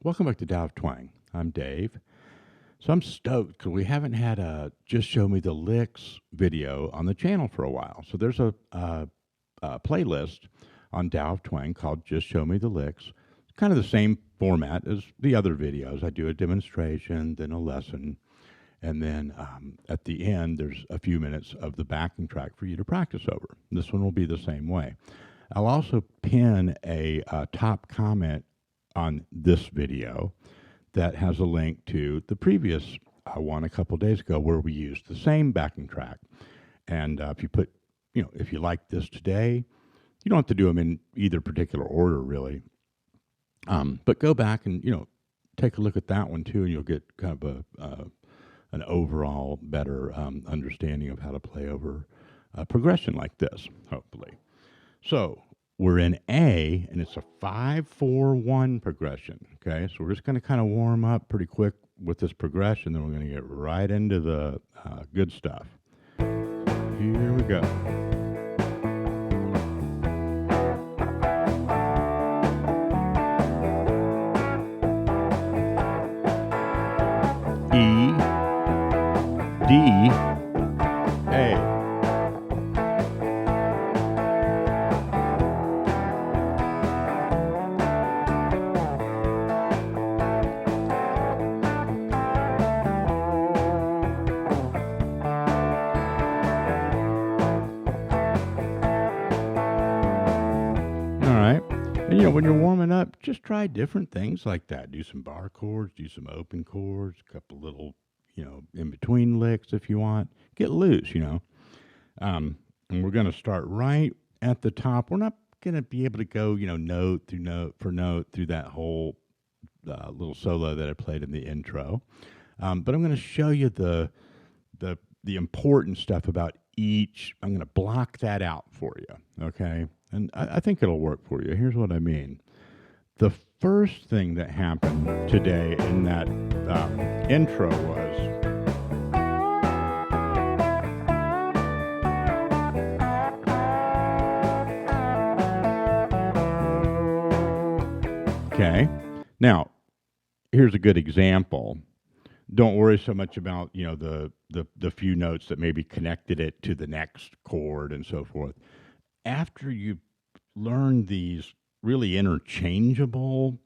Welcome back to Tao of Twang. I'm Dave. So I'm stoked because we haven't had a Just Show Me the Licks video on the channel for a while. So there's a playlist on Tao of Twang called Just Show Me the Licks. It's kind of the same format as the other videos. I do a demonstration, then a lesson, and then at the end, there's a few minutes of the backing track for you to practice over. This one will be the same way. I'll also pin a top comment on this video that has a link to the previous one a couple days ago where we used the same backing track. And if you put, if you like this today, you don't have to do them in either particular order, really. But go back and, take a look at that one too, and you'll get kind of an overall better understanding of how to play over a progression like this, hopefully. So we're in A, and it's a 5-4-1 progression. Okay, so we're just going to kind of warm up pretty quick with this progression, then we're going to get right into the good stuff. Here we go. E, D, A. And when you're warming up, just try different things like that. Do some bar chords, do some open chords, a couple little, in between licks if you want. Get loose, And we're going to start right at the top. We're not going to be able to go, note through note for note through that whole little solo that I played in the intro. But I'm going to show you the important stuff about each. I'm going to block that out for you, okay? And I think it'll work for you. Here's what I mean. The first thing that happened today in that intro was okay. Now, here's a good example. Don't worry so much about the few notes that maybe connected it to the next chord and so forth. After you learn these really interchangeable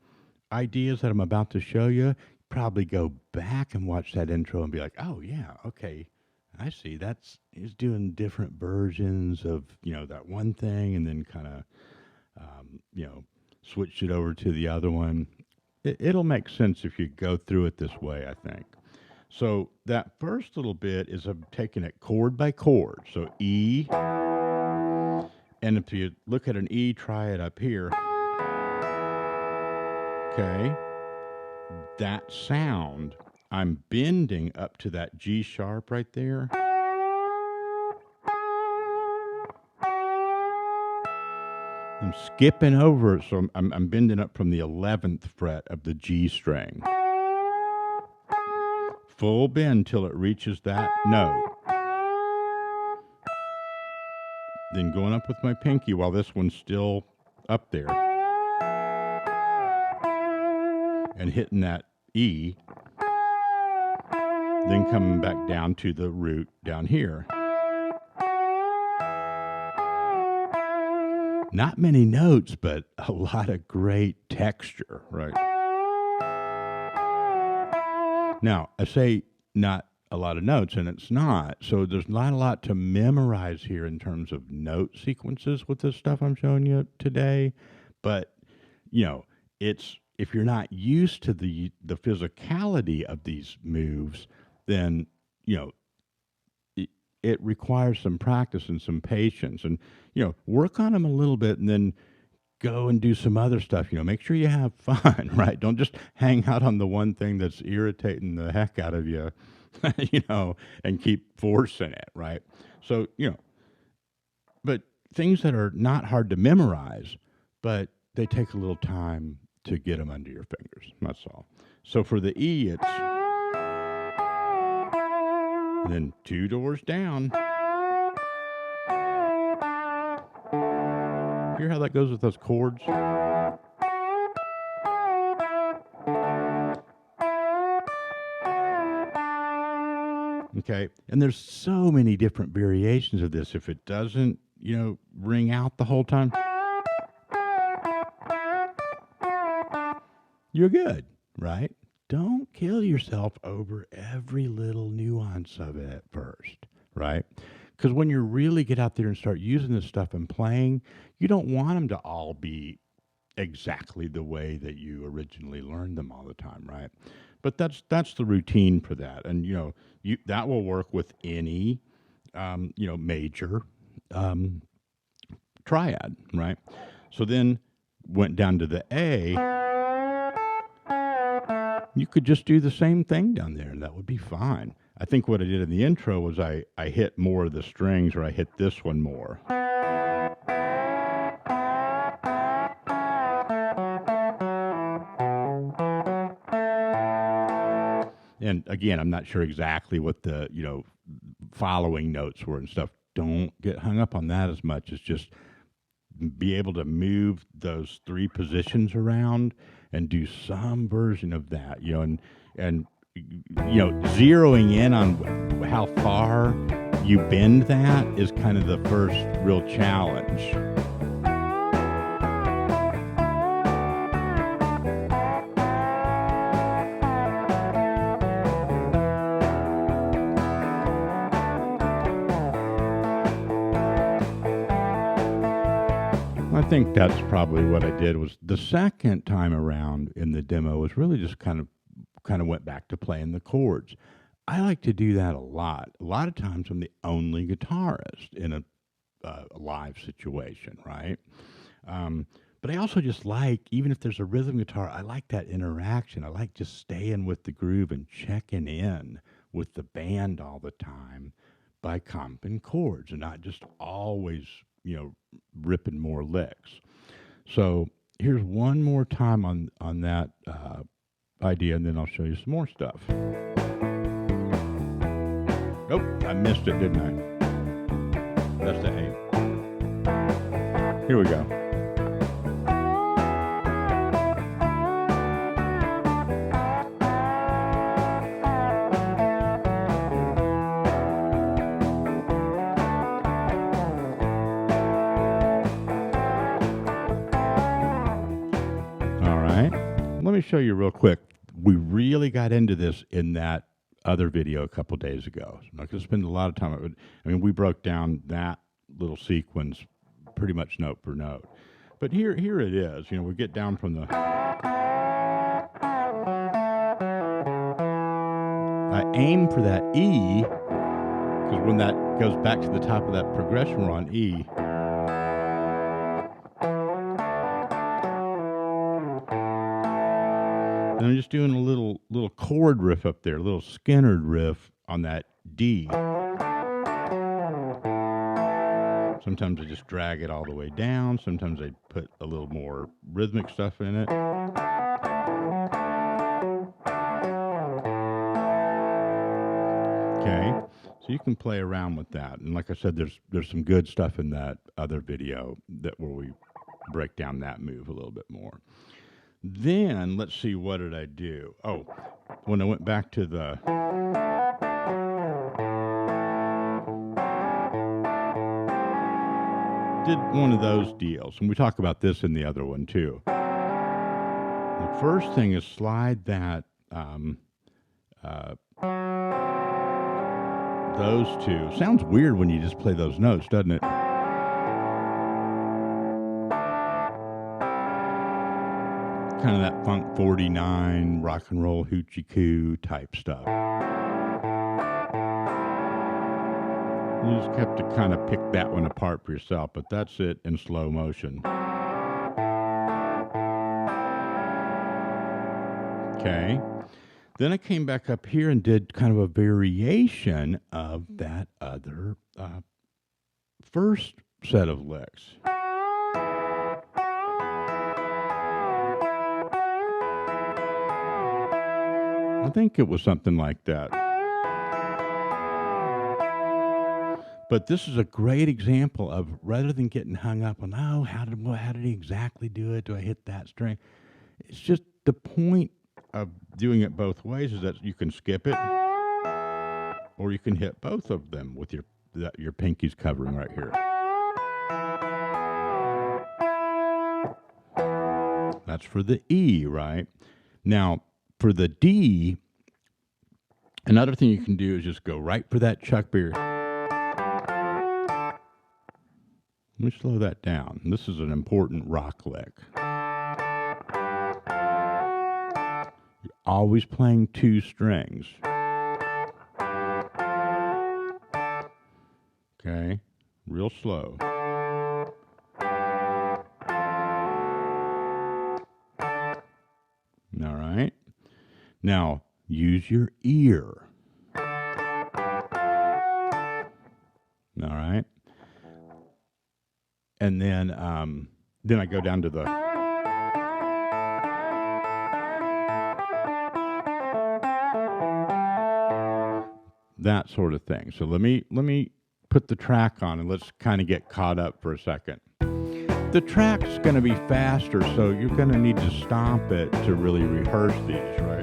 ideas that I'm about to show you, probably go back and watch that intro and be like, oh yeah, okay, I see. He's doing different versions of that one thing, and then kind of switch it over to the other one. It'll make sense if you go through it this way, I think. So that first little bit is of taking it chord by chord. So E. And if you look at an E, try it up here. Okay. That sound, I'm bending up to that G sharp right there. I'm skipping over it, so I'm bending up from the 11th fret of the G string. Full bend till it reaches that note. Then going up with my pinky while this one's still up there. And hitting that E. Then coming back down to the root down here. Not many notes, but a lot of great texture, right? Now, I say not a lot of notes, and it's not. So there's not a lot to memorize here in terms of note sequences with this stuff I'm showing you today. But, it's if you're not used to the physicality of these moves, then, it requires some practice and some patience, and work on them a little bit, and then go and do some other stuff. Make sure you have fun, right? Don't just hang out on the one thing that's irritating the heck out of you, and keep forcing it, right? So but things that are not hard to memorize, but they take a little time to get them under your fingers. That's all. So for the E, it's then 2 doors down. Hear how that goes with those chords? Okay. And there's so many different variations of this. If it doesn't, ring out the whole time, you're good, right? Don't kill yourself over every little nuance of it at first, right? Because when you really get out there and start using this stuff and playing, you don't want them to all be exactly the way that you originally learned them all the time, right? But that's the routine for that, and that will work with any major um, triad, right? So then went down to the A. You could just do the same thing down there, and that would be fine. I think what I did in the intro was I hit more of the strings, or I hit this one more. And again, I'm not sure exactly what the, following notes were and stuff. Don't get hung up on that as much as just be able to move those three positions around and do some version of that, and zeroing in on how far you bend that is kind of the first real challenge. I think that's probably what I did. Was the second time around in the demo was really just kind of went back to playing the chords. I like to do that a lot. A lot of times I'm the only guitarist in a live situation, right? But I also just like, even if there's a rhythm guitar, I like that interaction. I like just staying with the groove and checking in with the band all the time by comping chords and not just always, ripping more licks. So here's one more time on that idea, and then I'll show you some more stuff. Nope, I missed it, didn't I? That's the A. Here we go. Let me show you real quick. We really got into this in that other video a couple days ago. So I'm not going to spend a lot of time on it. We broke down that little sequence pretty much note for note. But here it is. We get down from the... I aim for that E, because when that goes back to the top of that progression, we're on E. And I'm just doing a little chord riff up there, a little Skinnered riff on that D. Sometimes I just drag it all the way down. Sometimes I put a little more rhythmic stuff in it. Okay, so you can play around with that. And like I said, there's some good stuff in that other video where we break down that move a little bit more. Then, let's see, what did I do? Oh, when I went back to the... did one of those deals, and we talk about this in the other one, too. The first thing is slide that, those two. Sounds weird when you just play those notes, doesn't it? Kind of that Funk 49, rock and roll hoochie coo type stuff. You just have to kind of pick that one apart for yourself, but that's it in slow motion. Okay. Then I came back up here and did kind of a variation of that other first set of licks. I think it was something like that. But this is a great example of, rather than getting hung up on, oh, how did he exactly do it? Do I hit that string? It's just the point of doing it both ways is that you can skip it, or you can hit both of them with your pinkies covering right here. That's for the E, right? Now, for the D, another thing you can do is just go right for that Chuck Berry. Let me slow that down. This is an important rock lick. You're always playing two strings. Okay, real slow. All right. Now, use your ear. All right. And then I go down to the that sort of thing. So let me put the track on and let's kind of get caught up for a second. The track's going to be faster, so you're going to need to stop it to really rehearse these, right?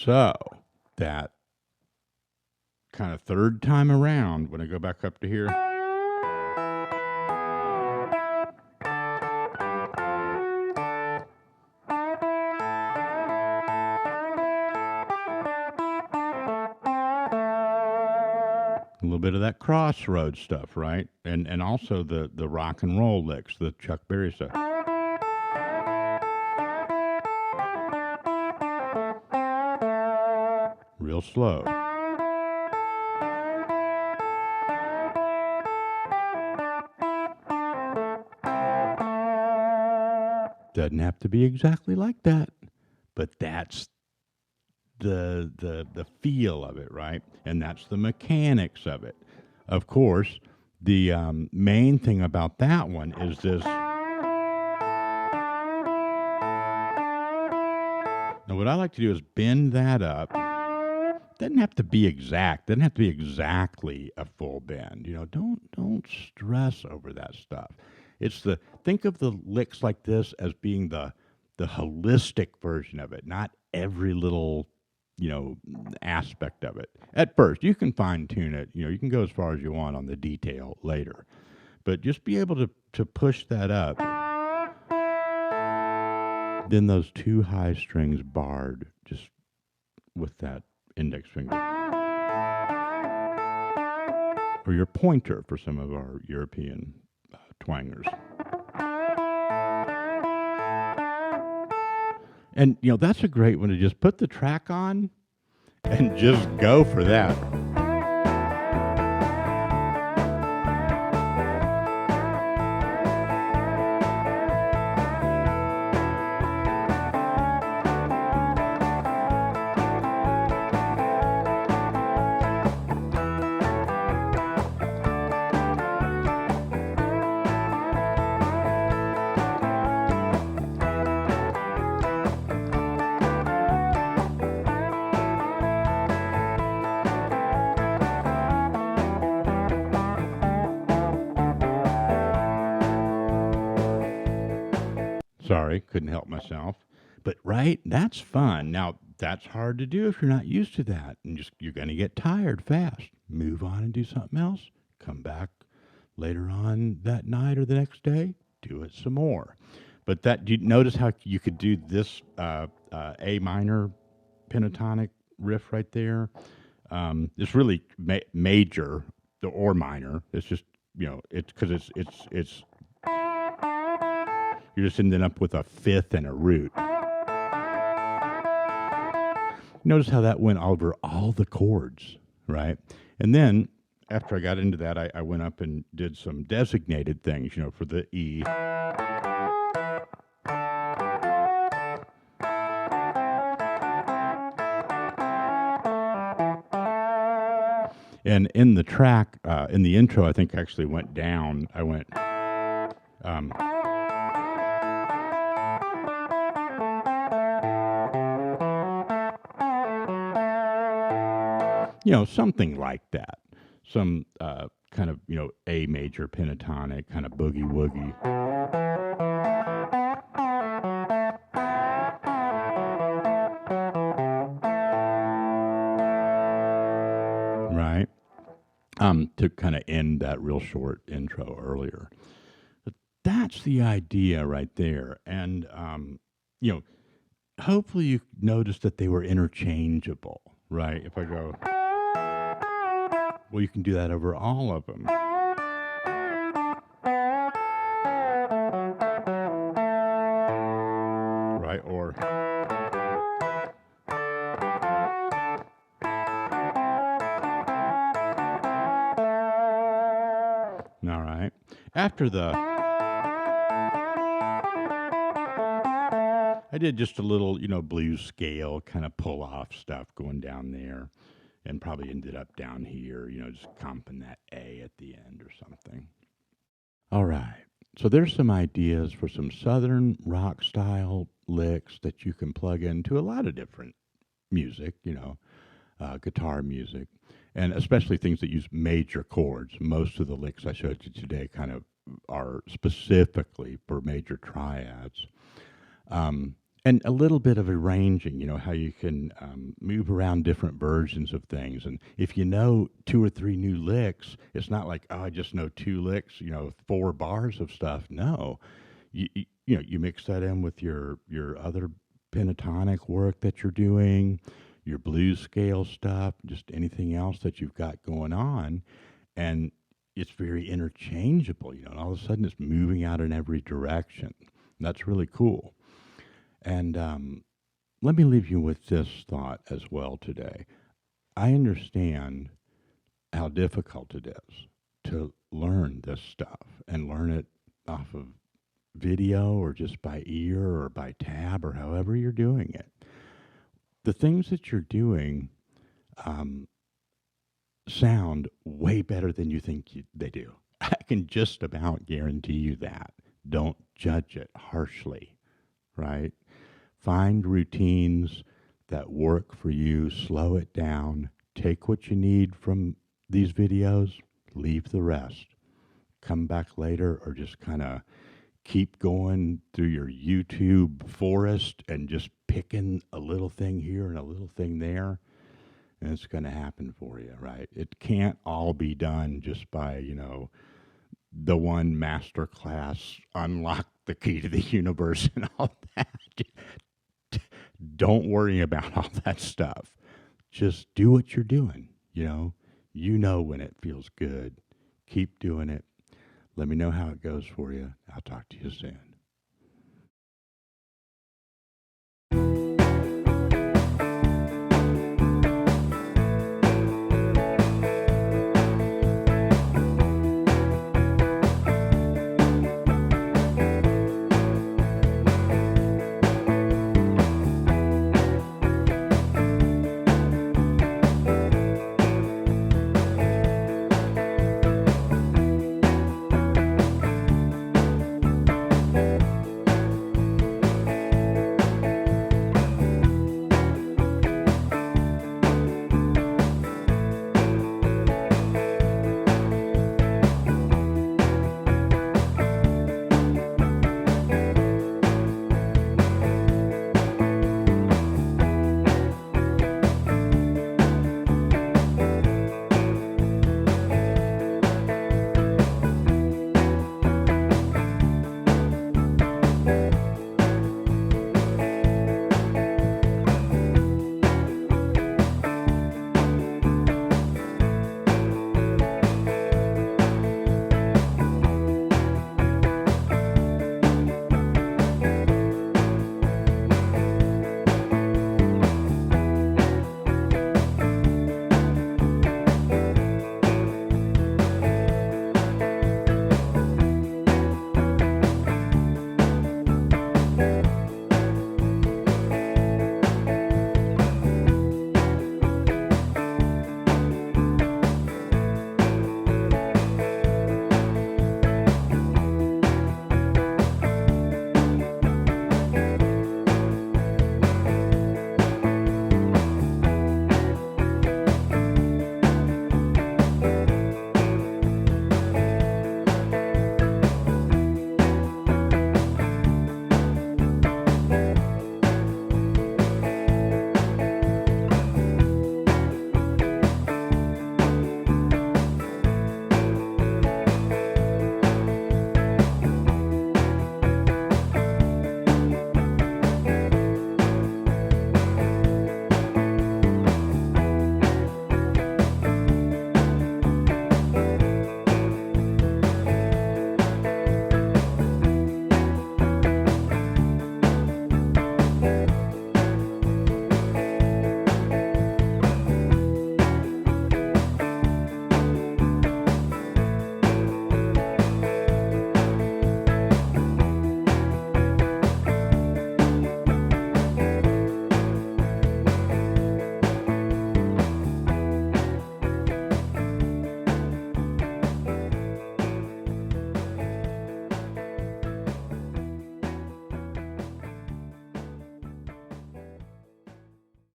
So that kind of third time around, when I go back up to here, a little bit of that crossroads stuff, right? And also the rock and roll licks, the Chuck Berry stuff. Real slow. Doesn't have to be exactly like that, but that's the feel of it, right? And that's the mechanics of it. Of course, the main thing about that one is this. Now, what I like to do is bend that up. Doesn't have to be exact. Doesn't have to be exactly a full bend. You know, don't stress over that stuff. It's think of the licks like this as being the holistic version of it, not every little, aspect of it. At first, you can fine tune it. You know, you can go as far as you want on the detail later, but just be able to push that up. Then those two high strings barred just with that index finger. Or your pointer for some of our European twangers. And, that's a great one to just put the track on and just go for that. Sorry, couldn't help myself. But right, that's fun. Now, that's hard to do if you're not used to that. And you're going to get tired fast. Move on and do something else. Come back later on that night or the next day. Do it some more. But do you notice how you could do this A minor pentatonic riff right there? It's really major or minor. It's just, it's because it's you're just ending up with a fifth and a root. Notice how that went over all the chords, right? And then, after I got into that, I went up and did some designated things, for the E. And in the track, in the intro, I think actually went down. I went, um, something like that. Some kind of, A major pentatonic, kind of boogie woogie. Right? To kind of end that real short intro earlier. But that's the idea right there. And, you know, hopefully you noticed that they were interchangeable, right? If I go, well, you can do that over all of them. Right? Or, all right. After I did just a little, blues scale kind of pull off stuff going down there, and probably ended up down here, just comping that A at the end or something. All right. So there's some ideas for some Southern rock style licks that you can plug into a lot of different music, guitar music, and especially things that use major chords. Most of the licks I showed you today kind of are specifically for major triads. And a little bit of arranging, how you can move around different versions of things. And if you know 2 or 3 new licks, it's not like, oh, I just know 2 licks, 4 bars of stuff. No, you mix that in with your other pentatonic work that you're doing, your blues scale stuff, just anything else that you've got going on, and it's very interchangeable. And all of a sudden it's moving out in every direction. That's really cool. And let me leave you with this thought as well today. I understand how difficult it is to learn this stuff and learn it off of video or just by ear or by tab or however you're doing it. The things that you're doing sound way better than you think they do. I can just about guarantee you that. Don't judge it harshly, right? Find routines that work for you, slow it down, take what you need from these videos, leave the rest. Come back later or just kind of keep going through your YouTube forest and just picking a little thing here and a little thing there, and it's going to happen for you, right? It can't all be done just by, the one master class, unlock the key to the universe and all that. Don't worry about all that stuff. Just do what you're doing, You know when it feels good. Keep doing it. Let me know how it goes for you. I'll talk to you soon.